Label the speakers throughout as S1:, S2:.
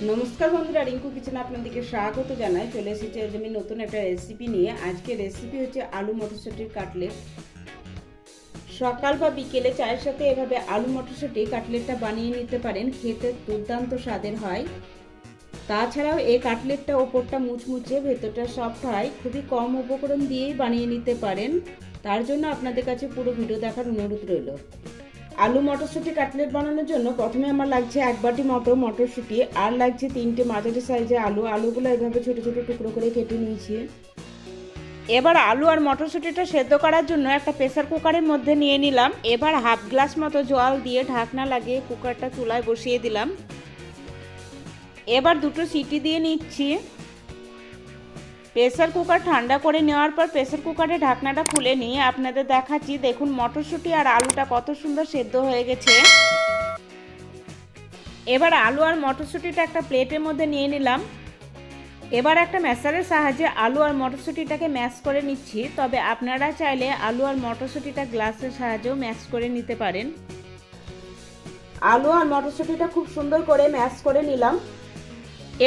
S1: নমস্কার বন্ধুরা, রিঙ্কু কিচেনে আপনাদেরকে স্বাগত জানাই। চলে এসেছি আজ আমি নতুন একটা রেসিপি নিয়ে। আজকে রেসিপি হচ্ছে আলু মটরশুঁটির কাটলেট। সকাল বা বিকেলে চায়ের সাথে এভাবে আলু মটরশুঁটি কাটলেটটা বানিয়ে নিতে পারেন, খেতে দুর্দান্ত স্বাদের হয়। তাছাড়াও এই কাটলেটটা ওপরটা মুচমুচে, ভেতরটা সফট হয়। খুবই কম উপকরণ দিয়েই বানিয়ে নিতে পারেন। তার জন্য আপনাদের কাছে পুরো ভিডিও দেখার অনুরোধ রইল। আলু মটরশুঁটি কাটলেট বানানোর জন্য প্রথমে আমার লাগছে 1 বাটি মতো মটরশুঁটি, আর লাগছে 3টে মাঝারি সাইজে আলুগুলো এভাবে ছোট ছোট টুকরো করে কেটে নিয়েছি। এবার আলু আর মটরশুঁটিটা সেদ্ধ করার জন্য একটা প্রেসার কুকারের মধ্যে নিয়ে নিলাম। এবার হাফ গ্লাস মতো জল দিয়ে ঢাকনা লাগিয়ে কুকারটা চুলায় বসিয়ে দিলাম। এবার 2টো সিটি দিয়ে নিচ্ছি। প্রেসার কুকার ঠান্ডা করে নেওয়ার পর প্রেসার কুকারে ঢাকনাটা খুলে নিয়ে আপনাদের দেখাচ্ছি। দেখুন মটরশুঁটি আর আলুটা কত সুন্দর সেদ্ধ হয়ে গেছে। এবার আলু আর মটরশুঁটিটা একটা প্লেটের মধ্যে নিয়ে নিলাম। এবার একটা ম্যাশারের সাহায্যে আলু আর মটরশুঁটিটাকে ম্যাশ করে নিচ্ছি। তবে আপনারা চাইলে আলু আর মটরশুঁটিটা গ্লাসের সাহায্যেও ম্যাশ করে নিতে পারেন। আলু আর মটরশুঁটিটা খুব সুন্দর করে ম্যাশ করে নিলাম।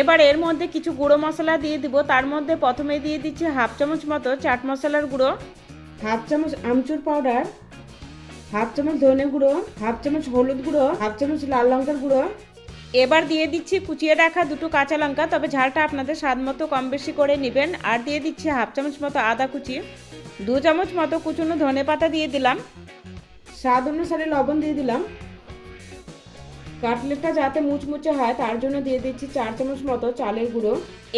S1: এবার এর মধ্যে কিছু গুঁড়ো মশলা দিয়ে দিব। তার মধ্যে প্রথমে দিয়ে দিচ্ছি হাফ চামচ মতো চাট মশলার গুঁড়ো, হাফ চামচ আমচুর পাউডার, হাফ চামচ ধনে গুঁড়ো, হাফ চামচ হলুদ গুঁড়ো, হাফ চামচ লাল লঙ্কার গুঁড়ো। এবার দিয়ে দিচ্ছি কুচিয়ে রাখা 2টো কাঁচা লঙ্কা, তবে ঝালটা আপনাদের স্বাদ মতো কম বেশি করে নেবেন। আর দিয়ে দিচ্ছি হাফ চামচ মতো আদা কুচি, 2 চামচ মতো কুচনো ধনে পাতা দিয়ে দিলাম, স্বাদ অনুসারে লবণ দিয়ে দিলাম। কাটলেটটা যাতে মুচমুচে হয় তার জন্য দিয়ে দিচ্ছি 4 চামচ মতো চালের গুঁড়ো।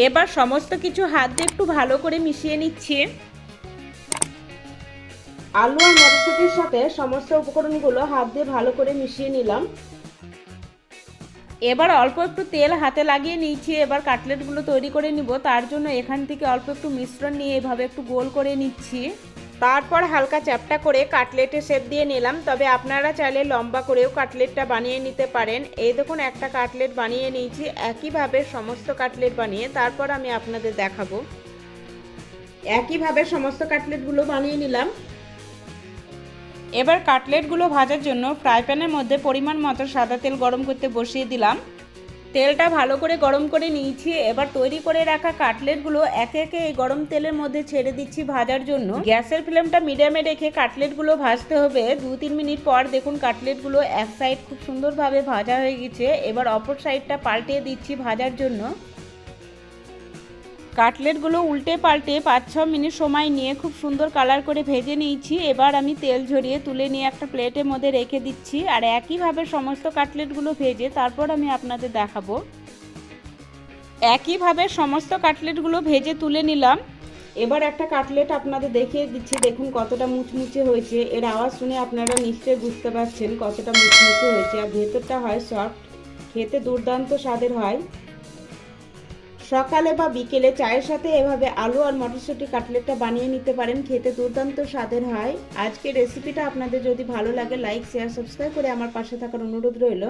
S1: এবার সমস্ত কিছু হাত দিয়ে একটু ভালো করে মিশিয়ে নিচ্ছি। আলু আর মটরশুঁটির সাথে সমস্ত উপকরণগুলো হাত দিয়ে ভালো করে মিশিয়ে নিলাম। এবার অল্প একটু তেল হাতে লাগিয়ে নিয়েছি। এবার কাটলেটগুলো তৈরি করে নিব। তার জন্য এখান থেকে অল্প একটু মিশ্রণ নিয়ে এভাবে একটু গোল করে নিচ্ছি। তারপর হালকা চ্যাপটা করে কাটলেটের শেপ দিয়ে নিলাম। তবে আপনারা চাইলে লম্বা করেও কাটলেটটা বানিয়ে নিতে পারেন। এই দেখুন একটা কাটলেট বানিয়ে নিয়েছি। একইভাবে সমস্ত কাটলেট বানিয়ে তারপর আমি আপনাদের দেখাবো। একইভাবে সমস্ত কাটলেটগুলো বানিয়ে নিলাম। এবার কাটলেটগুলো ভাজার জন্য ফ্রাই প্যানের মধ্যে পরিমাণ মতো সাদা তেল গরম করতে বসিয়ে দিলাম। তেলটা ভালো করে গরম করে নিয়েছি। এবার তৈরি করে রাখা কাটলেটগুলো একে একে এই গরম তেলের মধ্যে ছেড়ে দিচ্ছি ভাজার জন্য। গ্যাসের ফ্লেমটা মিডিয়ামে রেখে কাটলেটগুলো ভাজতে হবে। 2-3 মিনিট পর দেখুন কাটলেটগুলো এক সাইড খুব সুন্দরভাবে ভাজা হয়ে গেছে। এবার অপর সাইডটা পাল্টে দিচ্ছি ভাজার জন্য। কাটলেটগুলো উল্টে পাল্টে 5-6 মিনিট সময় নিয়ে খুব সুন্দর কালার করে ভেজে নিয়েছি। এবার আমি তেল ঝরিয়ে তুলে নিয়ে একটা প্লেটের মধ্যে রেখে দিচ্ছি। আর একইভাবে সমস্ত কাটলেটগুলো ভেজে তারপর আমি আপনাদের দেখাবো। একইভাবে সমস্ত কাটলেটগুলো ভেজে তুলে নিলাম। এবার একটা কাটলেট আপনাদের দেখিয়ে দিচ্ছি। দেখুন কতটা মুচমুচে হয়েছে। এর আওয়াজ শুনে আপনারা নিশ্চয়ই বুঝতে পারছেন কতটা মুচমুচে হয়েছে। আর ভেতরটা হয় সফট, খেতে দুর্দান্ত স্বাদের হয়। সকালে বা বিকেলে চায়ের সাথে এভাবে আলু আর মটরশুঁটি কাটলেটটা বানিয়ে নিতে পারেন, খেতে দুর্দান্ত স্বাদের হয়। আজকের রেসিপিটা আপনাদের যদি ভালো লাগে লাইক শেয়ার সাবস্ক্রাইব করে আমার পাশে থাকার অনুরোধ রইল।